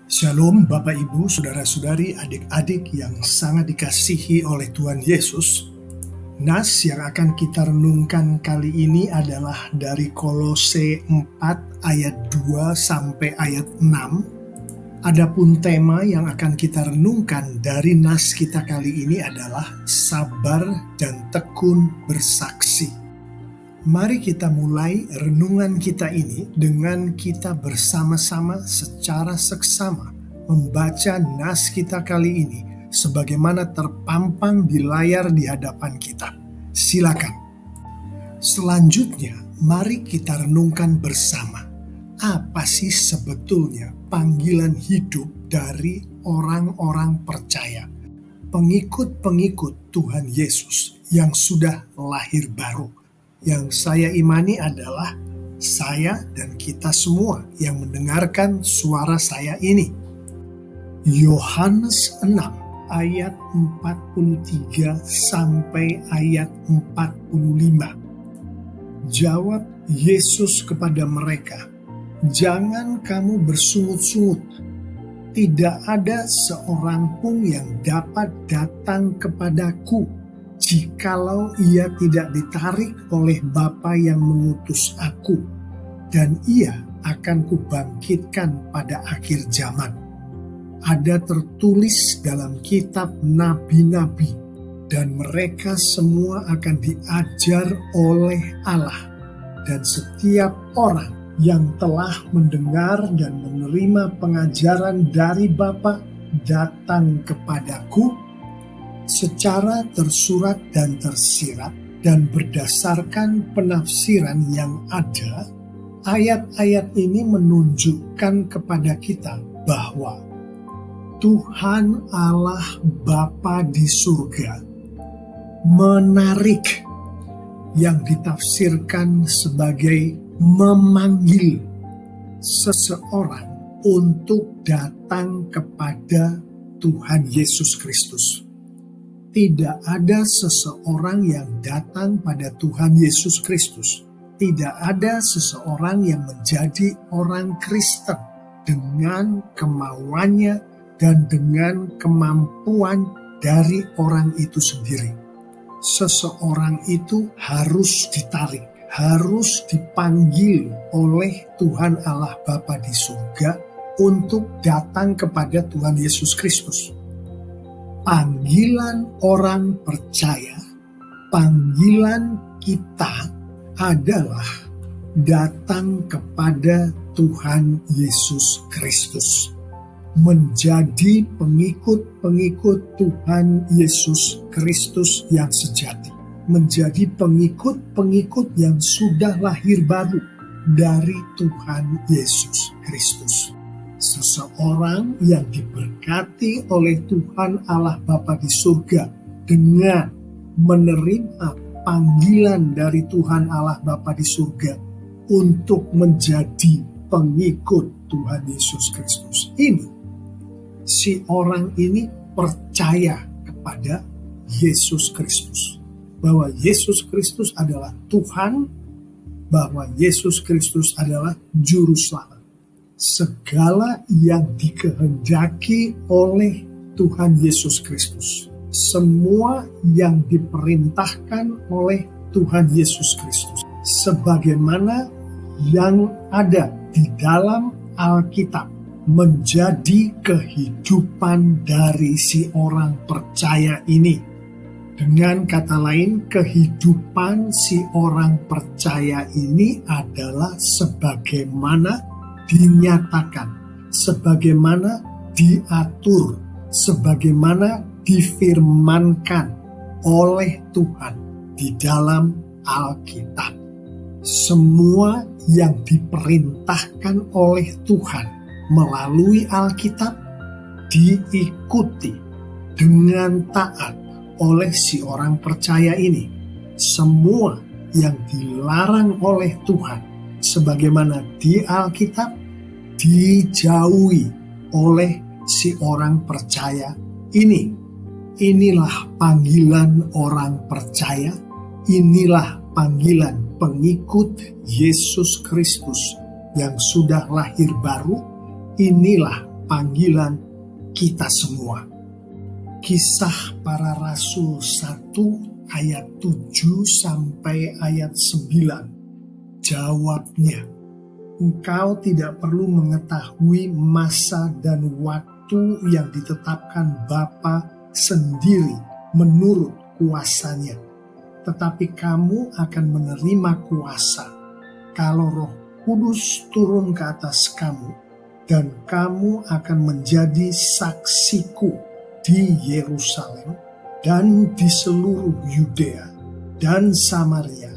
Shalom Bapak Ibu, Saudara-saudari, adik-adik yang sangat dikasihi oleh Tuhan Yesus. Nas yang akan kita renungkan kali ini adalah dari Kolose 4 ayat 2 sampai ayat 6. Adapun tema yang akan kita renungkan dari nas kita kali ini adalah sabar dan tekun bersaksi. Mari kita mulai renungan kita ini dengan kita bersama-sama secara seksama membaca nas kita kali ini sebagaimana terpampang di layar di hadapan kita. Silakan. Selanjutnya, mari kita renungkan bersama. Apa sih sebetulnya panggilan hidup dari orang-orang percaya, pengikut-pengikut Tuhan Yesus yang sudah lahir baru? Yang saya imani adalah saya dan kita semua yang mendengarkan suara saya ini. Yohanes 6 ayat 43 sampai ayat 45. Jawab Yesus kepada mereka, "Jangan kamu bersungut-sungut. Tidak ada seorang pun yang dapat datang kepadaku jikalau ia tidak ditarik oleh Bapa yang mengutus aku, dan ia akan kubangkitkan pada akhir zaman." Ada tertulis dalam kitab nabi-nabi, dan mereka semua akan diajar oleh Allah. Dan setiap orang yang telah mendengar dan menerima pengajaran dari Bapa datang kepadaku secara tersurat dan tersirat, dan berdasarkan penafsiran yang ada, ayat-ayat ini menunjukkan kepada kita bahwa Tuhan Allah Bapa di surga menarik, yang ditafsirkan sebagai memanggil seseorang untuk datang kepada Tuhan Yesus Kristus. Tidak ada seseorang yang datang pada Tuhan Yesus Kristus. Tidak ada seseorang yang menjadi orang Kristen dengan kemauannya dan dengan kemampuan dari orang itu sendiri. Seseorang itu harus ditarik, harus dipanggil oleh Tuhan Allah Bapa di surga untuk datang kepada Tuhan Yesus Kristus. Panggilan orang percaya, panggilan kita adalah datang kepada Tuhan Yesus Kristus. Menjadi pengikut-pengikut Tuhan Yesus Kristus yang sejati. Menjadi pengikut-pengikut yang sudah lahir baru dari Tuhan Yesus Kristus. Seseorang yang diberkati oleh Tuhan Allah Bapa di surga dengan menerima panggilan dari Tuhan Allah Bapa di surga untuk menjadi pengikut Tuhan Yesus Kristus ini. Si orang ini percaya kepada Yesus Kristus, bahwa Yesus Kristus adalah Tuhan, bahwa Yesus Kristus adalah juru selamat. Segala yang dikehendaki oleh Tuhan Yesus Kristus, semua yang diperintahkan oleh Tuhan Yesus Kristus, sebagaimana yang ada di dalam Alkitab, menjadi kehidupan dari si orang percaya ini. Dengan kata lain, kehidupan si orang percaya ini adalah sebagaimana dinyatakan, sebagaimana diatur, sebagaimana difirmankan oleh Tuhan di dalam Alkitab. Semua yang diperintahkan oleh Tuhan melalui Alkitab diikuti dengan taat oleh si orang percaya ini. Semua yang dilarang oleh Tuhan sebagaimana di Alkitab dijauhi oleh si orang percaya ini. Inilah panggilan orang percaya, inilah panggilan pengikut Yesus Kristus yang sudah lahir baru, inilah panggilan kita semua. Kisah Para Rasul 1 ayat 7 sampai ayat 9. Jawabnya, engkau tidak perlu mengetahui masa dan waktu yang ditetapkan Bapa sendiri menurut kuasanya. Tetapi kamu akan menerima kuasa kalau Roh Kudus turun ke atas kamu, dan kamu akan menjadi saksiku di Yerusalem dan di seluruh Yudea dan Samaria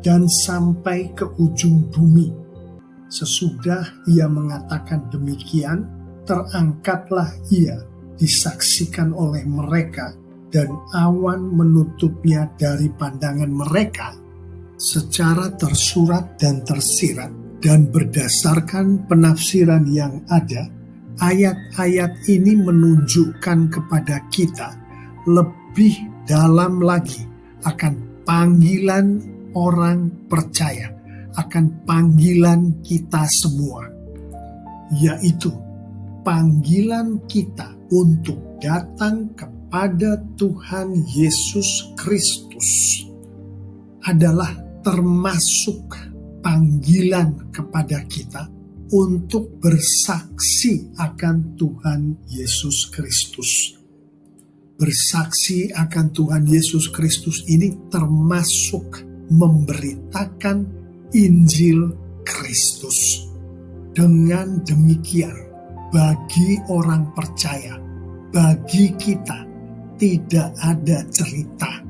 dan sampai ke ujung bumi. Sesudah ia mengatakan demikian, terangkatlah ia disaksikan oleh mereka, dan awan menutupnya dari pandangan mereka. Secara tersurat dan tersirat dan berdasarkan penafsiran yang ada, ayat-ayat ini menunjukkan kepada kita lebih dalam lagi akan panggilan orang percaya, akan panggilan kita semua, yaitu panggilan kita untuk datang kepada Tuhan Yesus Kristus adalah termasuk panggilan kepada kita untuk bersaksi akan Tuhan Yesus Kristus. Bersaksi akan Tuhan Yesus Kristus ini termasuk memberitakan Injil Kristus. Dengan demikian, bagi orang percaya, bagi kita, tidak ada cerita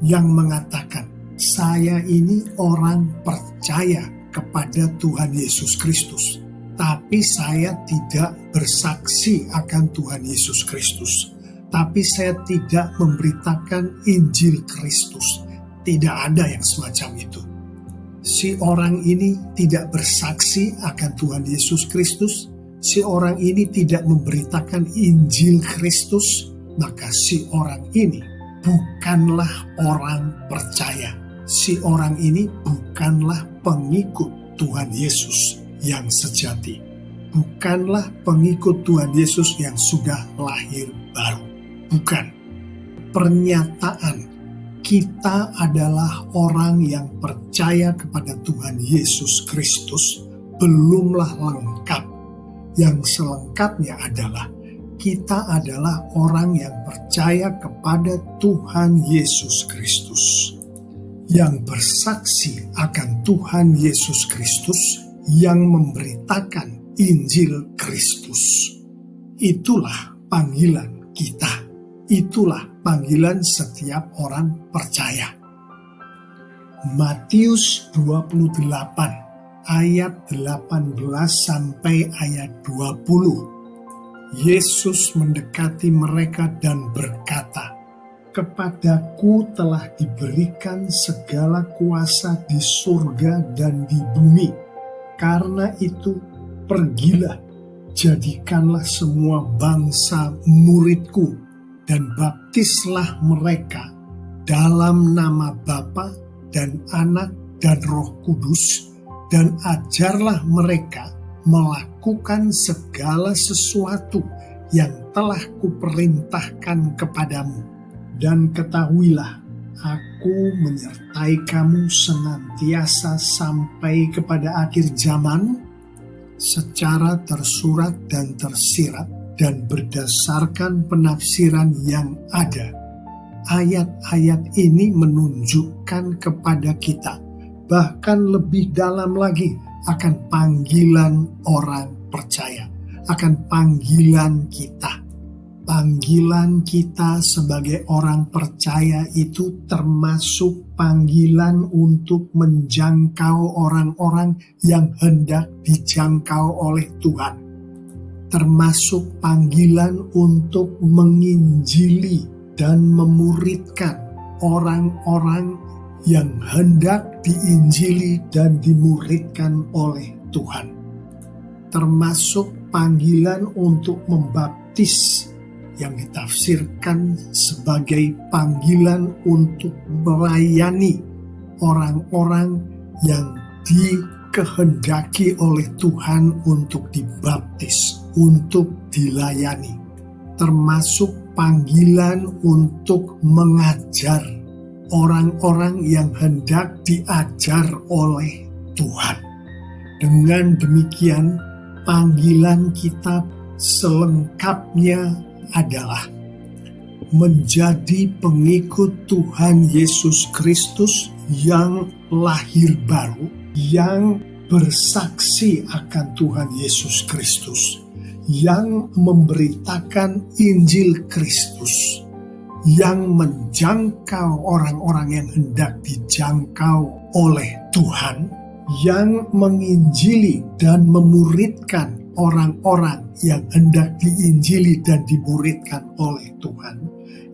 yang mengatakan, saya ini orang percaya kepada Tuhan Yesus Kristus, tapi saya tidak bersaksi akan Tuhan Yesus Kristus, tapi saya tidak memberitakan Injil Kristus. Tidak ada yang semacam itu. Si orang ini tidak bersaksi akan Tuhan Yesus Kristus, si orang ini tidak memberitakan Injil Kristus, maka si orang ini bukanlah orang percaya. Si orang ini bukanlah pengikut Tuhan Yesus yang sejati. Bukanlah pengikut Tuhan Yesus yang sudah lahir baru. Bukan. Pernyataan kita adalah orang yang percaya kepada Tuhan Yesus Kristus belumlah lengkap. Yang selengkapnya adalah kita adalah orang yang percaya kepada Tuhan Yesus Kristus, yang bersaksi akan Tuhan Yesus Kristus, yang memberitakan Injil Kristus. Itulah panggilan kita. Itulah panggilan setiap orang percaya. Matius 28 ayat 18 sampai ayat 20. Yesus mendekati mereka dan berkata, kepadaku telah diberikan segala kuasa di surga dan di bumi. Karena itu, pergilah, jadikanlah semua bangsa muridku, dan baptislah mereka dalam nama Bapa dan Anak dan Roh Kudus, dan ajarlah mereka melakukan segala sesuatu yang telah kuperintahkan kepadamu. Dan ketahuilah, aku menyertai kamu senantiasa sampai kepada akhir zaman. Secara tersurat dan tersirat dan berdasarkan penafsiran yang ada, ayat-ayat ini menunjukkan kepada kita, bahkan lebih dalam lagi, akan panggilan orang percaya, akan panggilan kita. Panggilan kita sebagai orang percaya itu termasuk panggilan untuk menjangkau orang-orang yang hendak dijangkau oleh Tuhan. Termasuk panggilan untuk menginjili dan memuridkan orang-orang yang hendak diinjili dan dimuridkan oleh Tuhan. Termasuk panggilan untuk membaptis, yang ditafsirkan sebagai panggilan untuk melayani orang-orang yang dikehendaki oleh Tuhan untuk dibaptis, untuk dilayani, termasuk panggilan untuk mengajar orang-orang yang hendak diajar oleh Tuhan. Dengan demikian, panggilan kita selengkapnya adalah menjadi pengikut Tuhan Yesus Kristus yang lahir baru, yang bersaksi akan Tuhan Yesus Kristus, yang memberitakan Injil Kristus, yang menjangkau orang-orang yang hendak dijangkau oleh Tuhan, yang menginjili dan memuridkan orang-orang yang hendak diinjili dan dimuridkan oleh Tuhan,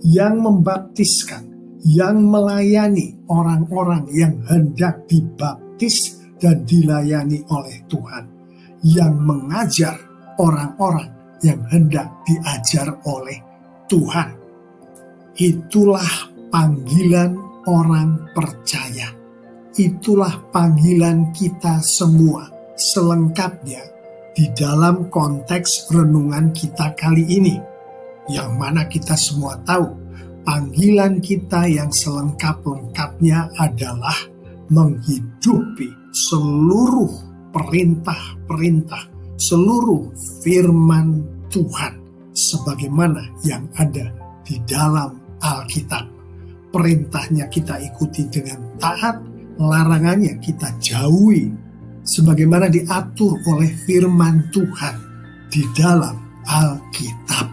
yang membaptiskan, yang melayani orang-orang yang hendak dibaptis dan dilayani oleh Tuhan, yang mengajar orang-orang yang hendak diajar oleh Tuhan. Itulah panggilan orang percaya. Itulah panggilan kita semua selengkapnya di dalam konteks renungan kita kali ini, yang mana kita semua tahu panggilan kita yang selengkap-lengkapnya adalah menghidupi seluruh perintah-perintah, seluruh firman Tuhan sebagaimana yang ada di dalam Alkitab. Perintahnya kita ikuti dengan taat, larangannya kita jauhi sebagaimana diatur oleh firman Tuhan di dalam Alkitab.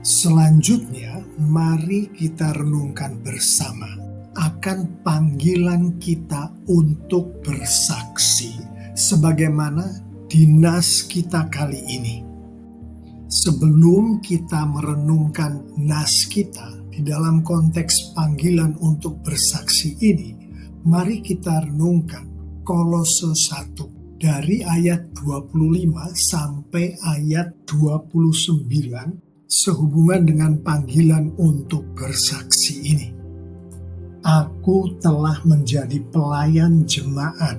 Selanjutnya, mari kita renungkan bersama akan panggilan kita untuk bersaksi sebagaimana di nas kita kali ini. Sebelum kita merenungkan nas kita di dalam konteks panggilan untuk bersaksi ini, mari kita renungkan Kolose 1 dari ayat 25 sampai ayat 29 sehubungan dengan panggilan untuk bersaksi ini. Aku telah menjadi pelayan jemaat.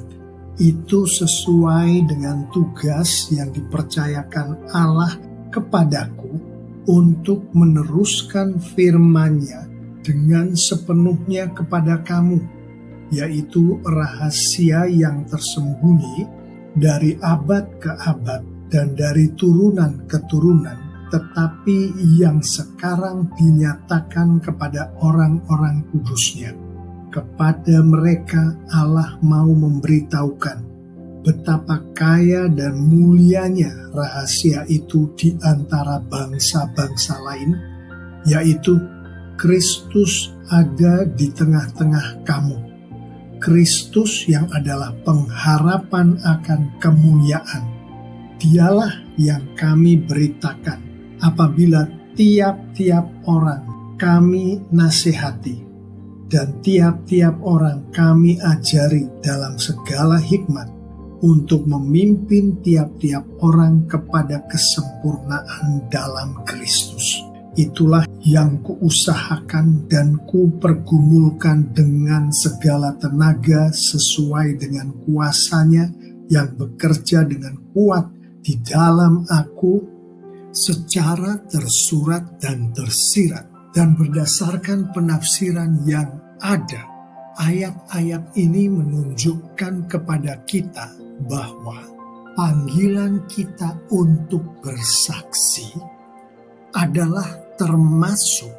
Itu sesuai dengan tugas yang dipercayakan Allah kepadaku untuk meneruskan firman-Nya dengan sepenuhnya kepada kamu, yaitu rahasia yang tersembunyi dari abad ke abad dan dari turunan ke turunan, tetapi yang sekarang dinyatakan kepada orang-orang kudus-Nya. Kepada mereka Allah mau memberitahukan betapa kaya dan mulianya rahasia itu di antara bangsa-bangsa lain, yaitu Kristus ada di tengah-tengah kamu. Kristus yang adalah pengharapan akan kemuliaan. Dialah yang kami beritakan apabila tiap-tiap orang kami nasihati dan tiap-tiap orang kami ajari dalam segala hikmat untuk memimpin tiap-tiap orang kepada kesempurnaan dalam Kristus. Itulah yang kuusahakan dan kupergumulkan dengan segala tenaga sesuai dengan kuasa-Nya yang bekerja dengan kuat di dalam aku, secara tersurat dan tersirat dan berdasarkan penafsiran yang ada. Ayat-ayat ini menunjukkan kepada kita bahwa panggilan kita untuk bersaksi adalah termasuk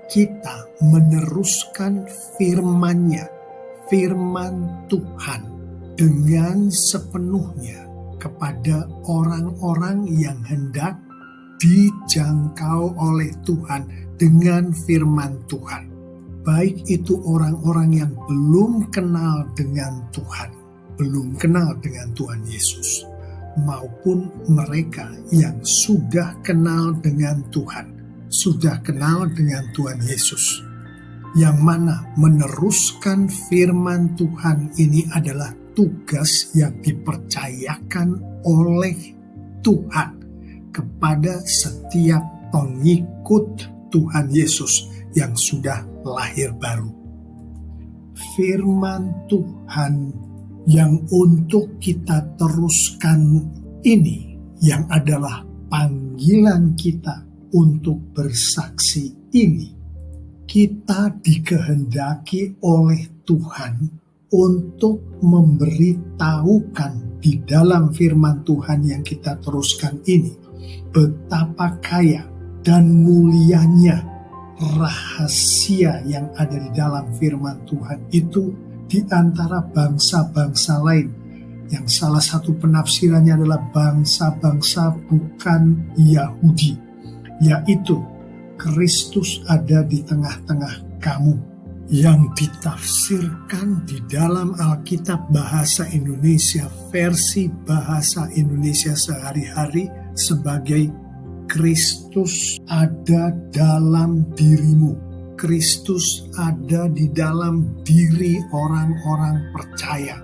kita meneruskan firman-Nya, firman Tuhan dengan sepenuhnya kepada orang-orang yang hendak dijangkau oleh Tuhan dengan firman Tuhan. Baik itu orang-orang yang belum kenal dengan Tuhan, belum kenal dengan Tuhan Yesus, maupun mereka yang sudah kenal dengan Tuhan, sudah kenal dengan Tuhan Yesus, yang mana meneruskan firman Tuhan ini adalah tugas yang dipercayakan oleh Tuhan kepada setiap pengikut Tuhan Yesus yang sudah lahir baru. Firman Tuhan yang untuk kita teruskan ini, yang adalah panggilan kita untuk bersaksi ini, kita dikehendaki oleh Tuhan untuk memberitahukan di dalam firman Tuhan yang kita teruskan ini, betapa kaya dan mulianya rahasia yang ada di dalam firman Tuhan itu di antara bangsa-bangsa lain, yang salah satu penafsirannya adalah bangsa-bangsa bukan Yahudi, yaitu Kristus ada di tengah-tengah kamu, yang ditafsirkan di dalam Alkitab bahasa Indonesia versi bahasa Indonesia sehari-hari sebagai Kristus ada dalam dirimu. Kristus ada di dalam diri orang-orang percaya.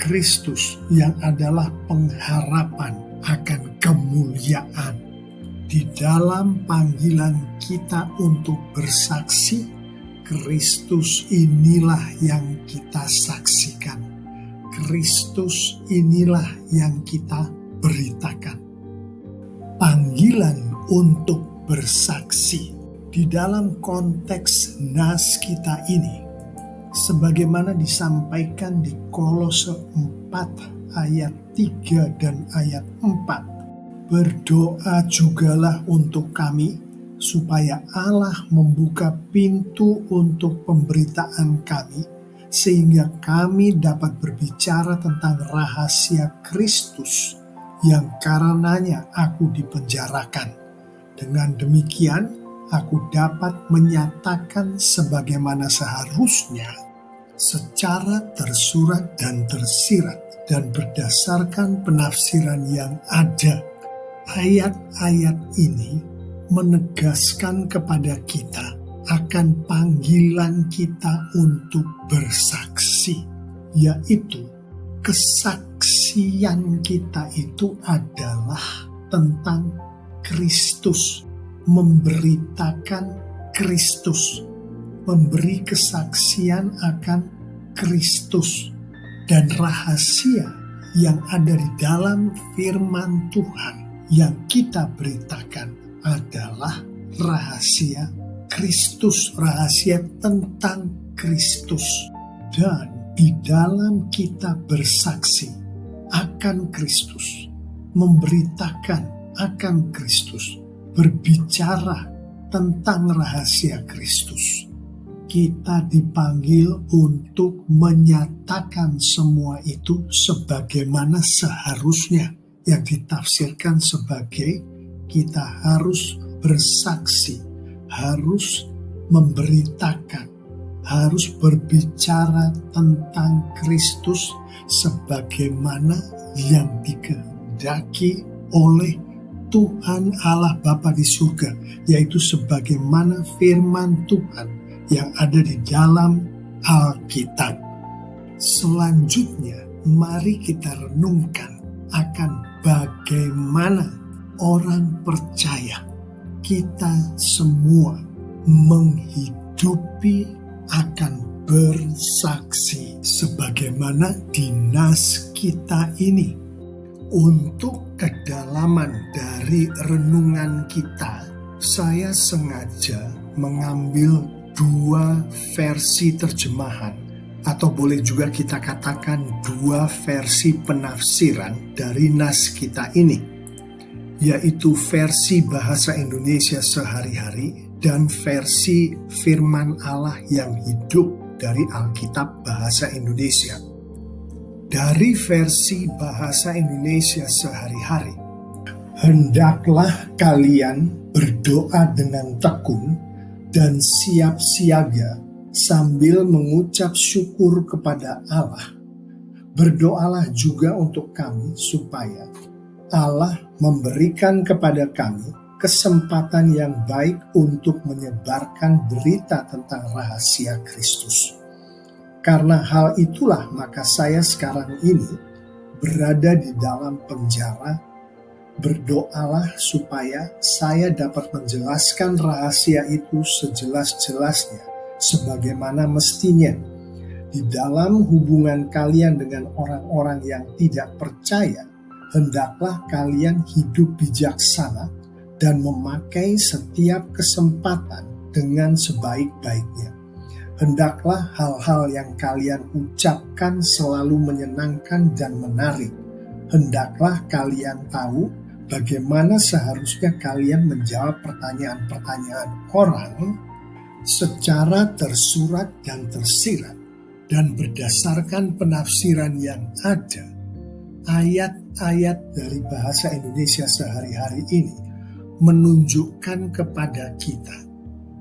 Kristus yang adalah pengharapan akan kemuliaan. Di dalam panggilan kita untuk bersaksi, Kristus inilah yang kita saksikan. Kristus inilah yang kita beritakan. Panggilan untuk bersaksi di dalam konteks nas kita ini, sebagaimana disampaikan di Kolose 4 ayat 3 dan ayat 4, berdoa jugalah untuk kami, supaya Allah membuka pintu untuk pemberitaan kami, sehingga kami dapat berbicara tentang rahasia Kristus, yang karenanya aku dipenjarakan. Dengan demikian, aku dapat menyatakan sebagaimana seharusnya, secara tersurat dan tersirat, dan berdasarkan penafsiran yang ada. Ayat-ayat ini menegaskan kepada kita akan panggilan kita untuk bersaksi, yaitu kesaksian kita itu adalah tentang Kristus, memberitakan Kristus, memberi kesaksian akan Kristus, dan rahasia yang ada di dalam firman Tuhan yang kita beritakan adalah rahasia Kristus, rahasia tentang Kristus. Dan di dalam kita bersaksi akan Kristus, memberitakan akan Kristus, berbicara tentang rahasia Kristus, kita dipanggil untuk menyatakan semua itu sebagaimana seharusnya, yang ditafsirkan sebagai kita harus bersaksi, harus memberitakan, harus berbicara tentang Kristus sebagaimana yang dikehendaki oleh Tuhan Allah Bapa di surga, yaitu sebagaimana firman Tuhan yang ada di dalam Alkitab. Selanjutnya, mari kita renungkan akan bagaimana orang percaya, kita semua menghidupi akan bersaksi sebagaimana di nas kita ini. Untuk kedalaman dari renungan kita, saya sengaja mengambil dua versi terjemahan, atau boleh juga kita katakan dua versi penafsiran dari nas kita ini, yaitu versi bahasa Indonesia sehari-hari dan versi firman Allah yang hidup dari Alkitab bahasa Indonesia. Dari versi bahasa Indonesia sehari-hari, hendaklah kalian berdoa dengan tekun dan siap siaga sambil mengucap syukur kepada Allah. Berdoalah juga untuk kami supaya Allah memberikan kepada kami kesempatan yang baik untuk menyebarkan berita tentang rahasia Kristus. Karena hal itulah maka saya sekarang ini berada di dalam penjara. Berdoalah supaya saya dapat menjelaskan rahasia itu sejelas-jelasnya, sebagaimana mestinya, di dalam hubungan kalian dengan orang-orang yang tidak percaya, hendaklah kalian hidup bijaksana dan memakai setiap kesempatan dengan sebaik-baiknya. Hendaklah hal-hal yang kalian ucapkan selalu menyenangkan dan menarik. Hendaklah kalian tahu bagaimana seharusnya kalian menjawab pertanyaan-pertanyaan orang secara tersurat dan tersirat, dan berdasarkan penafsiran yang ada. Ayat-ayat dari bahasa Indonesia sehari-hari ini menunjukkan kepada kita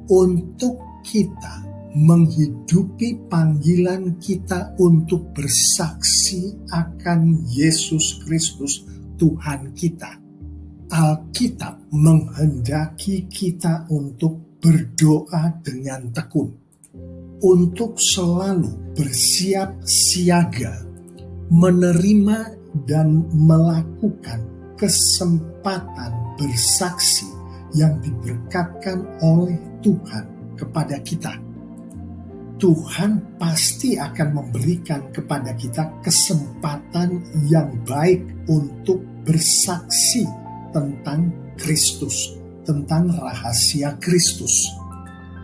untuk kita menghidupi panggilan kita untuk bersaksi akan Yesus Kristus Tuhan kita. Alkitab menghendaki kita untuk berdoa dengan tekun, untuk selalu bersiap siaga, menerima dan melakukan kesempatan bersaksi yang diberkatkan oleh Tuhan kepada kita. Tuhan pasti akan memberikan kepada kita kesempatan yang baik untuk bersaksi tentang Kristus, tentang rahasia Kristus.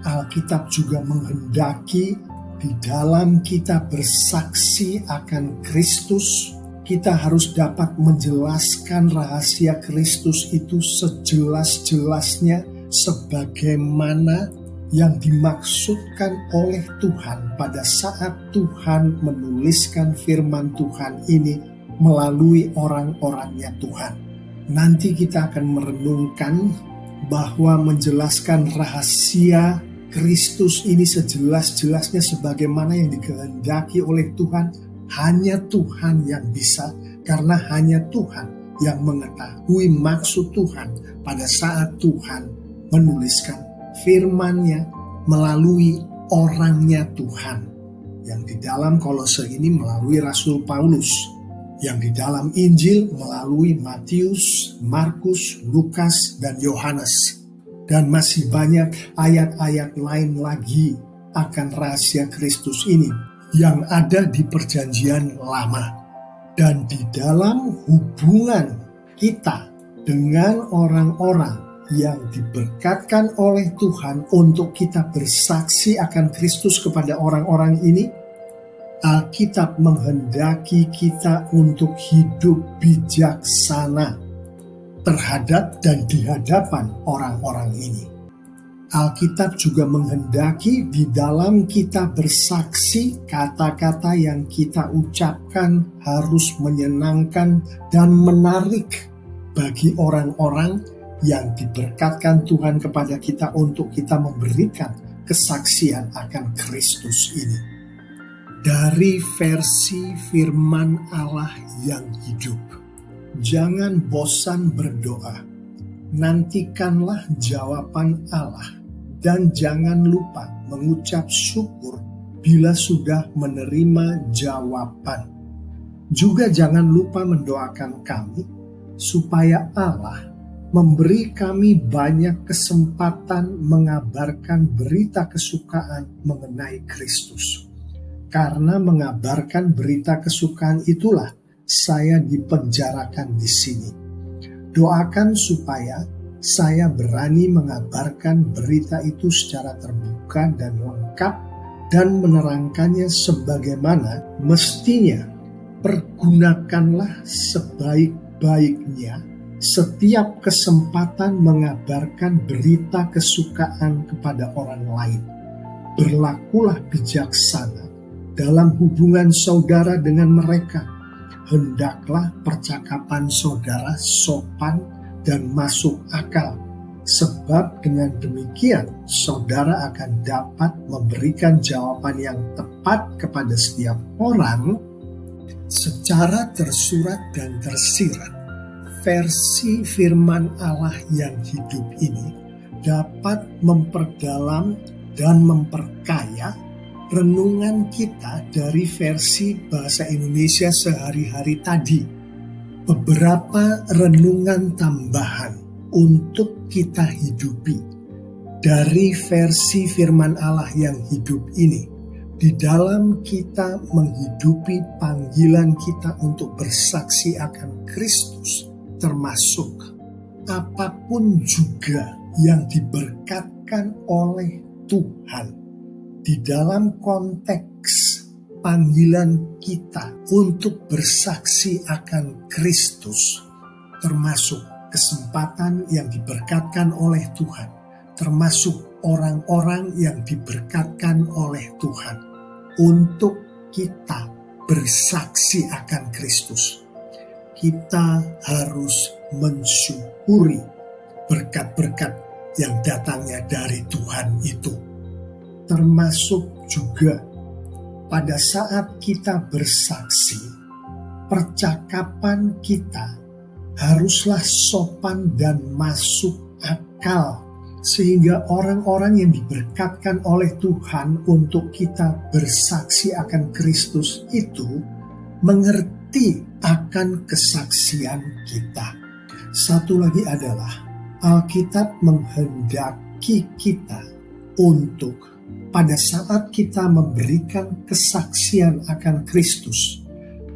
Alkitab juga menghendaki di dalam kita bersaksi akan Kristus, kita harus dapat menjelaskan rahasia Kristus itu sejelas-jelasnya sebagaimana yang dimaksudkan oleh Tuhan pada saat Tuhan menuliskan firman Tuhan ini melalui orang-orangnya Tuhan. Nanti kita akan merenungkan bahwa menjelaskan rahasia Kristus ini sejelas-jelasnya sebagaimana yang dikehendaki oleh Tuhan, hanya Tuhan yang bisa, karena hanya Tuhan yang mengetahui maksud Tuhan pada saat Tuhan menuliskan firman-Nya melalui orangnya Tuhan, yang di dalam Kolose ini melalui Rasul Paulus, yang di dalam Injil melalui Matius, Markus, Lukas, dan Yohanes. Dan masih banyak ayat-ayat lain lagi akan rahasia Kristus ini yang ada di Perjanjian Lama. Dan di dalam hubungan kita dengan orang-orang yang diberkatkan oleh Tuhan untuk kita bersaksi akan Kristus kepada orang-orang ini, Alkitab menghendaki kita untuk hidup bijaksana terhadap dan di hadapan orang-orang ini. Alkitab juga menghendaki di dalam kita bersaksi, kata-kata yang kita ucapkan harus menyenangkan dan menarik bagi orang-orang yang diberkatkan Tuhan kepada kita untuk kita memberikan kesaksian akan Kristus ini. Dari versi firman Allah yang hidup. Jangan bosan berdoa. Nantikanlah jawaban Allah dan jangan lupa mengucap syukur bila sudah menerima jawaban. Juga jangan lupa mendoakan kami supaya Allah memberi kami banyak kesempatan mengabarkan berita kesukaan mengenai Kristus. Karena mengabarkan berita kesukaan itulah saya dipenjarakan di sini. Doakan supaya saya berani mengabarkan berita itu secara terbuka dan lengkap dan menerangkannya sebagaimana mestinya. Pergunakanlah sebaik-baiknya setiap kesempatan mengabarkan berita kesukaan kepada orang lain. Berlakulah bijaksana dalam hubungan saudara dengan mereka. Hendaklah percakapan saudara sopan dan masuk akal, sebab dengan demikian saudara akan dapat memberikan jawaban yang tepat kepada setiap orang secara tersurat dan tersirat. Versi firman Allah yang hidup ini dapat memperdalam dan memperkaya renungan kita dari versi bahasa Indonesia sehari-hari tadi. Beberapa renungan tambahan untuk kita hidupi dari versi firman Allah yang hidup ini di dalam kita menghidupi panggilan kita untuk bersaksi akan Kristus, termasuk apapun juga yang diberkatkan oleh Tuhan di dalam konteks panggilan kita untuk bersaksi akan Kristus, termasuk kesempatan yang diberkatkan oleh Tuhan, termasuk orang-orang yang diberkatkan oleh Tuhan untuk kita bersaksi akan Kristus. Kita harus mensyukuri berkat-berkat yang datangnya dari Tuhan itu, termasuk juga pada saat kita bersaksi, percakapan kita haruslah sopan dan masuk akal, sehingga orang-orang yang diberkatkan oleh Tuhan untuk kita bersaksi akan Kristus itu mengerti akan kesaksian kita. Satu lagi adalah Alkitab menghendaki kita untuk pada saat kita memberikan kesaksian akan Kristus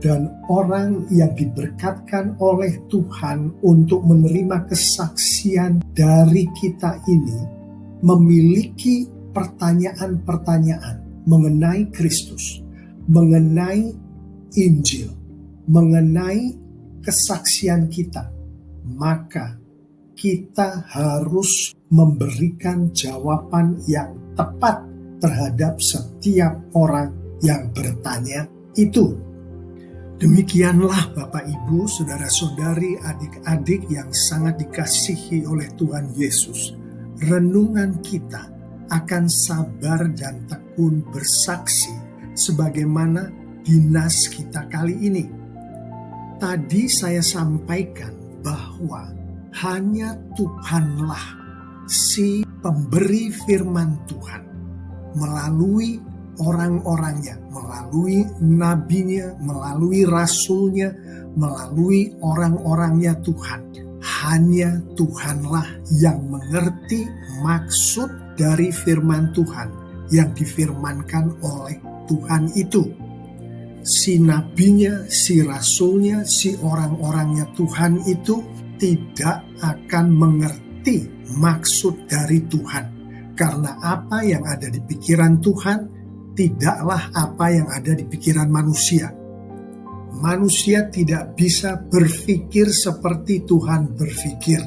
dan orang yang diberkatkan oleh Tuhan untuk menerima kesaksian dari kita ini memiliki pertanyaan-pertanyaan mengenai Kristus, mengenai Injil, mengenai kesaksian kita, maka kita harus memberikan jawaban yang tepat terhadap setiap orang yang bertanya itu. Demikianlah Bapak Ibu, saudara-saudari, adik-adik yang sangat dikasihi oleh Tuhan Yesus. Renungan kita akan sabar dan tekun bersaksi sebagaimana dinas kita kali ini. Tadi saya sampaikan bahwa hanya Tuhanlah si pemberi firman Tuhan melalui orang-orangnya, melalui nabinya, melalui rasulnya, melalui orang-orangnya Tuhan. Hanya Tuhanlah yang mengerti maksud dari firman Tuhan yang difirmankan oleh Tuhan itu. Si nabinya, si rasulnya, si orang-orangnya Tuhan itu tidak akan mengerti maksud dari Tuhan. Karena apa yang ada di pikiran Tuhan tidaklah apa yang ada di pikiran manusia. Manusia tidak bisa berpikir seperti Tuhan berpikir.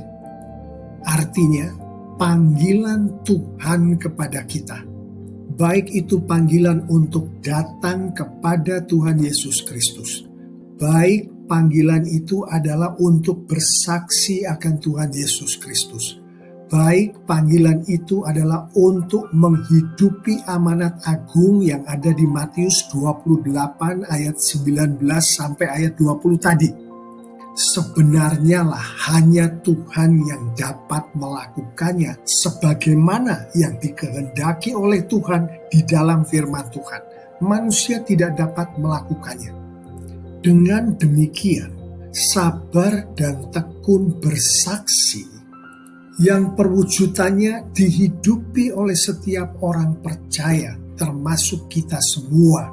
Artinya, panggilan Tuhan kepada kita, baik itu panggilan untuk datang kepada Tuhan Yesus Kristus, baik panggilan itu adalah untuk bersaksi akan Tuhan Yesus Kristus, baik panggilan itu adalah untuk menghidupi amanat agung yang ada di Matius 28 ayat 19 sampai ayat 20 tadi. Sebenarnya lah hanya Tuhan yang dapat melakukannya sebagaimana yang dikehendaki oleh Tuhan di dalam firman Tuhan. Manusia tidak dapat melakukannya. Dengan demikian, sabar dan tekun bersaksi yang perwujudannya dihidupi oleh setiap orang percaya, termasuk kita semua,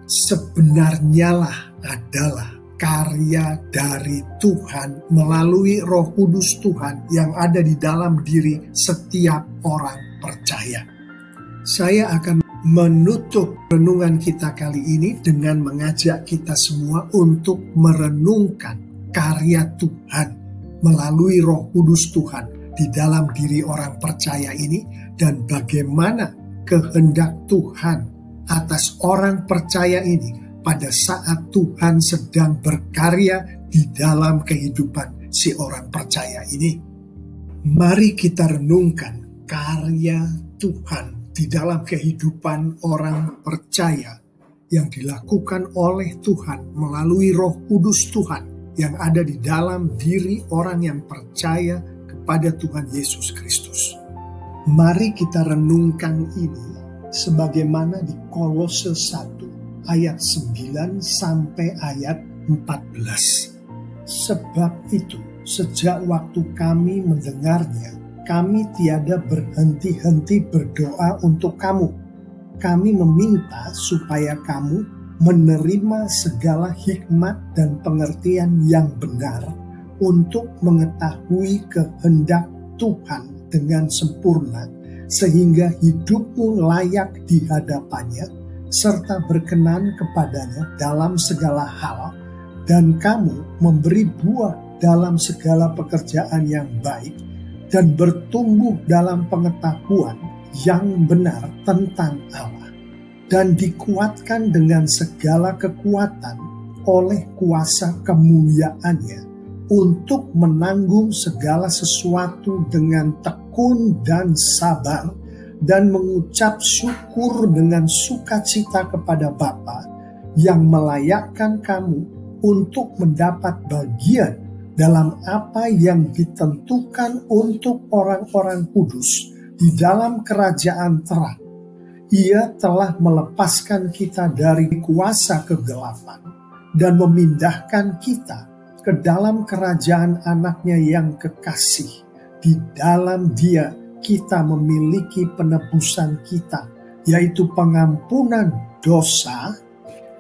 sebenarnya lah adalah karya dari Tuhan melalui Roh Kudus Tuhan yang ada di dalam diri setiap orang percaya. Saya akan menutup renungan kita kali ini dengan mengajak kita semua untuk merenungkan karya Tuhan melalui Roh Kudus Tuhan di dalam diri orang percaya ini, dan bagaimana kehendak Tuhan atas orang percaya ini pada saat Tuhan sedang berkarya di dalam kehidupan si orang percaya ini. Mari kita renungkan karya Tuhan di dalam kehidupan orang percaya yang dilakukan oleh Tuhan melalui Roh Kudus Tuhan yang ada di dalam diri orang yang percaya kepada Tuhan Yesus Kristus. Mari kita renungkan ini sebagaimana di Kolose 1 ayat 9 sampai ayat 14. Sebab itu, sejak waktu kami mendengarnya, kami tiada berhenti-henti berdoa untuk kamu, kami meminta supaya kamu menerima segala hikmat dan pengertian yang benar untuk mengetahui kehendak Tuhan dengan sempurna, sehingga hidupmu layak di hadapannya, serta berkenan kepadanya dalam segala hal, dan kamu memberi buah dalam segala pekerjaan yang baik, dan bertumbuh dalam pengetahuan yang benar tentang Allah, dan dikuatkan dengan segala kekuatan oleh kuasa kemuliaannya, untuk menanggung segala sesuatu dengan tekun dan sabar, dan mengucap syukur dengan sukacita kepada Bapa yang melayakkan kamu untuk mendapat bagian dalam apa yang ditentukan untuk orang-orang kudus di dalam kerajaan terang. Ia telah melepaskan kita dari kuasa kegelapan dan memindahkan kita ke dalam kerajaan anaknya yang kekasih. Di dalam Dia kita memiliki penebusan kita, yaitu pengampunan dosa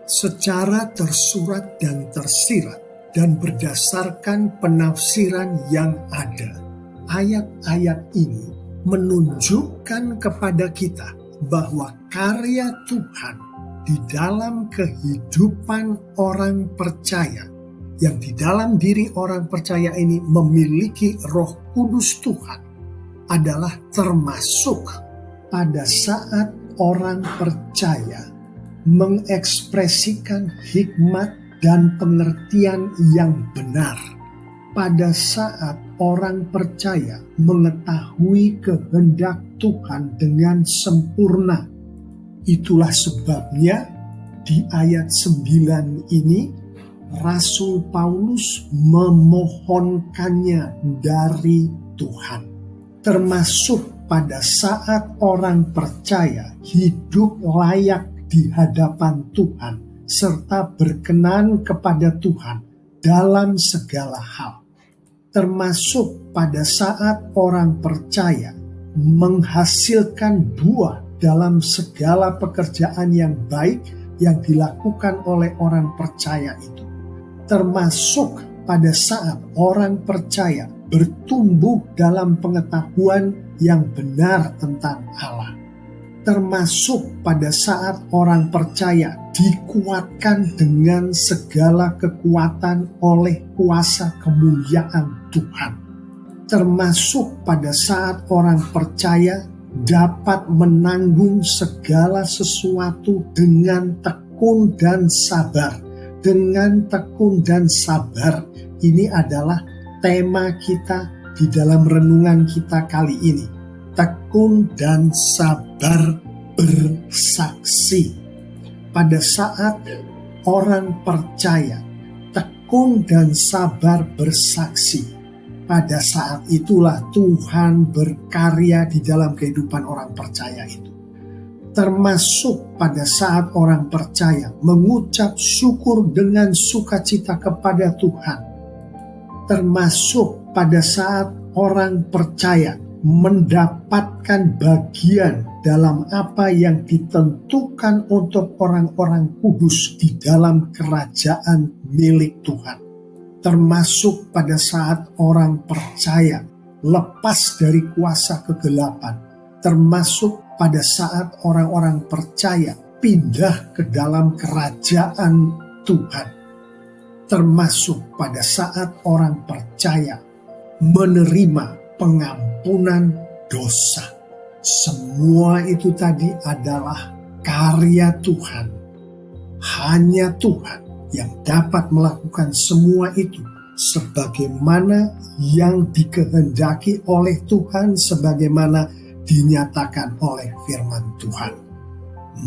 secara tersurat dan tersirat dan berdasarkan penafsiran yang ada. Ayat-ayat ini menunjukkan kepada kita bahwa karya Tuhan di dalam kehidupan orang percaya, yang di dalam diri orang percaya ini memiliki Roh Kudus Tuhan, adalah termasuk pada saat orang percaya mengekspresikan hikmat dan pengertian yang benar, pada saat orang percaya mengetahui kehendak Tuhan dengan sempurna. Itulah sebabnya di ayat 9 ini Rasul Paulus memohonkannya dari Tuhan, termasuk pada saat orang percaya hidup layak di hadapan Tuhan serta berkenan kepada Tuhan dalam segala hal, termasuk pada saat orang percaya menghasilkan buah dalam segala pekerjaan yang baik yang dilakukan oleh orang percaya itu, termasuk pada saat orang percaya bertumbuh dalam pengetahuan yang benar tentang Allah, termasuk pada saat orang percaya dikuatkan dengan segala kekuatan oleh kuasa kemuliaan Tuhan, termasuk pada saat orang percaya dapat menanggung segala sesuatu dengan tekun dan sabar. Dengan tekun dan sabar, ini adalah tema kita di dalam renungan kita kali ini. Tekun dan sabar bersaksi. Pada saat orang percaya tekun dan sabar bersaksi, pada saat itulah Tuhan berkarya di dalam kehidupan orang percaya itu. Termasuk pada saat orang percaya mengucap syukur dengan sukacita kepada Tuhan. Termasuk pada saat orang percaya mendapatkan bagian dalam apa yang ditentukan untuk orang-orang kudus di dalam kerajaan milik Tuhan. Termasuk pada saat orang percaya lepas dari kuasa kegelapan. Termasuk pada saat orang-orang percaya pindah ke dalam kerajaan Tuhan. Termasuk pada saat orang percaya menerima pengampunan dosa. Semua itu tadi adalah karya Tuhan. Hanya Tuhan yang dapat melakukan semua itu sebagaimana yang dikehendaki oleh Tuhan, sebagaimana dinyatakan oleh firman Tuhan.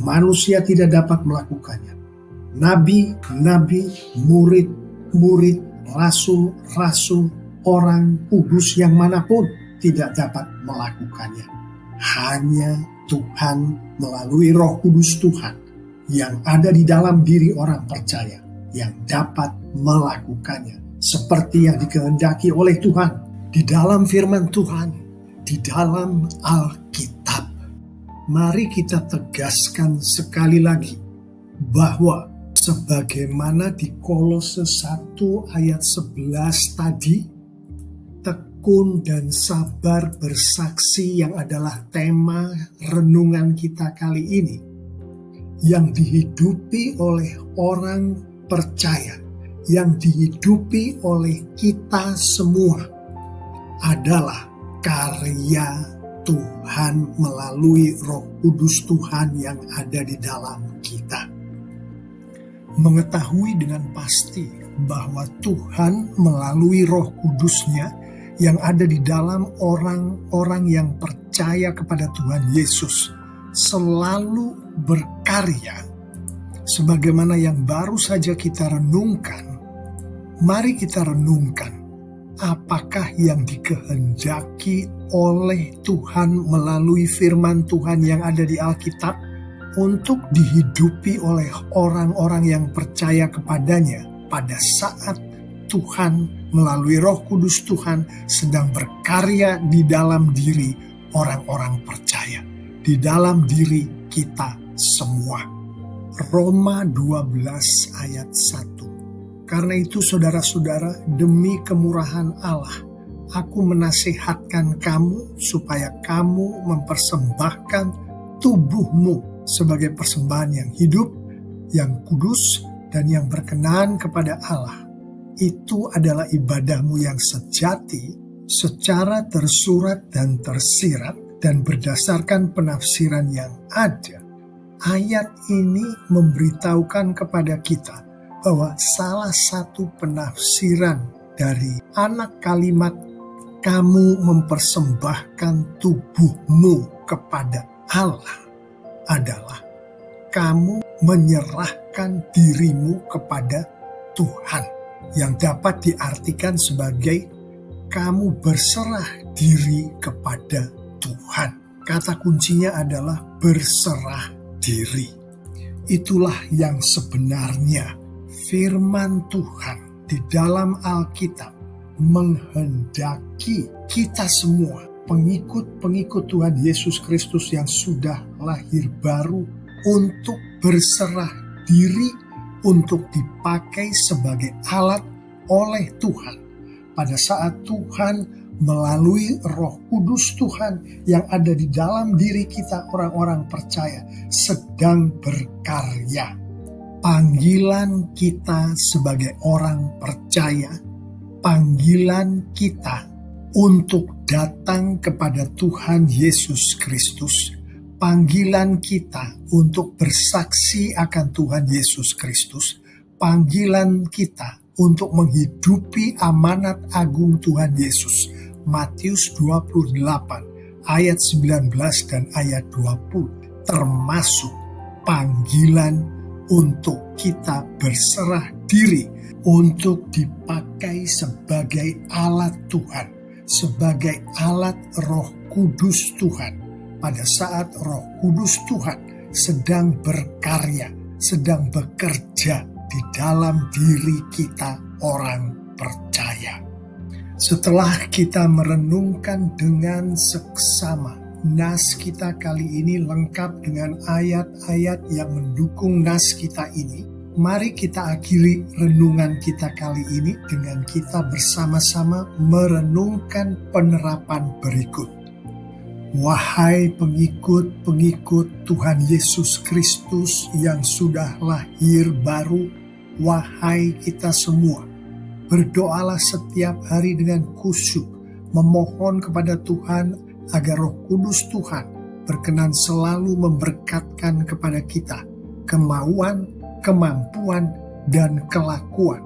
Manusia tidak dapat melakukannya. Nabi-nabi, murid-murid, rasul-rasul, orang kudus yang manapun tidak dapat melakukannya. Hanya Tuhan melalui Roh Kudus Tuhan yang ada di dalam diri orang percaya yang dapat melakukannya seperti yang dikehendaki oleh Tuhan di dalam firman Tuhan, di dalam Alkitab. mari kita tegaskan sekali lagi bahwa sebagaimana di Kolose 1 ayat 11 tadi, tekun dan sabar bersaksi yang adalah tema renungan kita kali ini, yang dihidupi oleh orang percaya, yang dihidupi oleh kita semua adalah karya Tuhan melalui Roh Kudus Tuhan yang ada di dalam kita. Mengetahui dengan pasti bahwa Tuhan melalui Roh Kudus-Nya yang ada di dalam orang-orang yang percaya kepada Tuhan Yesus selalu berkarya sebagaimana yang baru saja kita renungkan. Mari kita renungkan apakah yang dikehendaki oleh Tuhan melalui firman Tuhan yang ada di Alkitab untuk dihidupi oleh orang-orang yang percaya kepadanya pada saat Tuhan melalui Roh Kudus Tuhan sedang berkarya di dalam diri orang-orang percaya, di dalam diri kita semua. Roma 12 ayat 1. Karena itu saudara-saudara, demi kemurahan Allah, aku menasihatkan kamu supaya kamu mempersembahkan tubuhmu sebagai persembahan yang hidup, yang kudus, dan yang berkenan kepada Allah. Itu adalah ibadahmu yang sejati, secara tersurat dan tersirat, dan berdasarkan penafsiran yang ada. Ayat ini memberitahukan kepada kita bahwa salah satu penafsiran dari anak kalimat kamu mempersembahkan tubuhmu kepada Allah adalah kamu menyerahkan dirimu kepada Tuhan, yang dapat diartikan sebagai kamu berserah diri kepada Tuhan. Kata kuncinya adalah berserah diri. Itulah yang sebenarnya firman Tuhan di dalam Alkitab menghendaki kita semua, pengikut-pengikut Tuhan Yesus Kristus yang sudah lahir baru, untuk berserah diri, untuk dipakai sebagai alat oleh Tuhan. Pada saat Tuhan melalui Roh Kudus Tuhan yang ada di dalam diri kita orang-orang percaya sedang berkarya. Panggilan kita sebagai orang percaya, panggilan kita untuk datang kepada Tuhan Yesus Kristus, panggilan kita untuk bersaksi akan Tuhan Yesus Kristus, panggilan kita untuk menghidupi amanat agung Tuhan Yesus. Matius 28 ayat 19 dan ayat 20, termasuk panggilan untuk kita berserah diri untuk dipakai sebagai alat Tuhan, sebagai alat Roh Kudus Tuhan. Pada saat Roh Kudus Tuhan sedang berkarya, sedang bekerja di dalam diri kita orang percaya. Setelah kita merenungkan dengan seksama, nas kita kali ini lengkap dengan ayat-ayat yang mendukung nas kita ini. Mari kita akhiri renungan kita kali ini dengan kita bersama-sama merenungkan penerapan berikut. Wahai pengikut-pengikut Tuhan Yesus Kristus yang sudah lahir baru, wahai kita semua, berdoalah setiap hari dengan khusyuk, memohon kepada Tuhan agar Roh Kudus Tuhan berkenan selalu memberkatkan kepada kita kemauan, kemampuan, dan kelakuan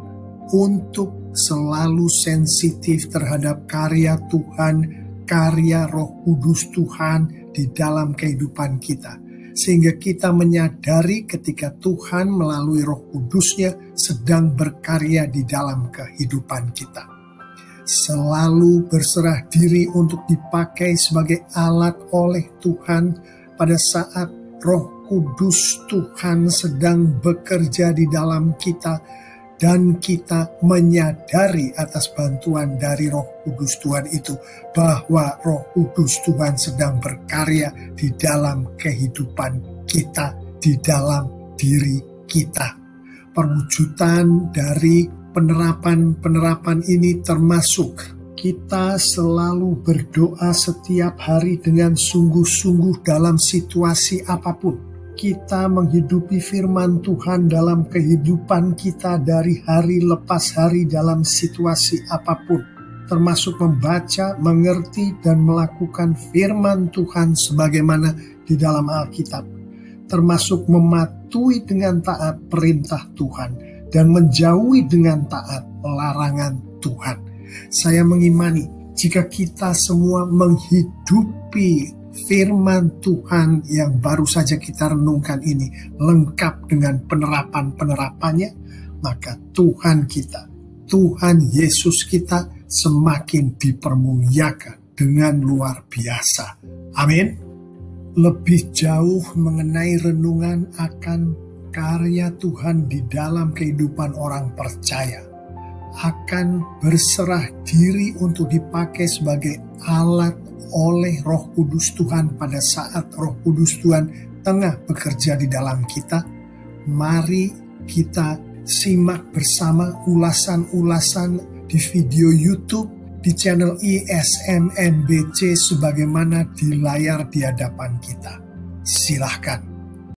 untuk selalu sensitif terhadap karya Tuhan, karya Roh Kudus Tuhan di dalam kehidupan kita. Sehingga kita menyadari ketika Tuhan melalui Roh Kudus-Nya sedang berkarya di dalam kehidupan kita. Selalu berserah diri untuk dipakai sebagai alat oleh Tuhan pada saat Roh Kudus Tuhan sedang bekerja di dalam kita dan kita menyadari atas bantuan dari Roh Kudus Tuhan itu, bahwa Roh Kudus Tuhan sedang berkarya di dalam kehidupan kita, di dalam diri kita. Perwujudan dari penerapan ini termasuk kita selalu berdoa setiap hari dengan sungguh-sungguh dalam situasi apapun. Kita menghidupi firman Tuhan dalam kehidupan kita dari hari lepas hari dalam situasi apapun. Termasuk membaca, mengerti, dan melakukan firman Tuhan sebagaimana di dalam Alkitab. Termasuk mematuhi dengan taat perintah Tuhan dan menjauhi dengan taat larangan Tuhan. Saya mengimani jika kita semua menghidupi firman Tuhan yang baru saja kita renungkan ini lengkap dengan penerapan-penerapannya, maka Tuhan kita, Tuhan Yesus kita semakin dipermuliakan dengan luar biasa. Amin. Lebih jauh mengenai renungan akan karya Tuhan di dalam kehidupan orang percaya, akan berserah diri untuk dipakai sebagai alat oleh Roh Kudus Tuhan pada saat Roh Kudus Tuhan tengah bekerja di dalam kita. Mari kita simak bersama ulasan-ulasan di video YouTube di channel ISM MBC sebagaimana di layar di hadapan kita. Silahkan.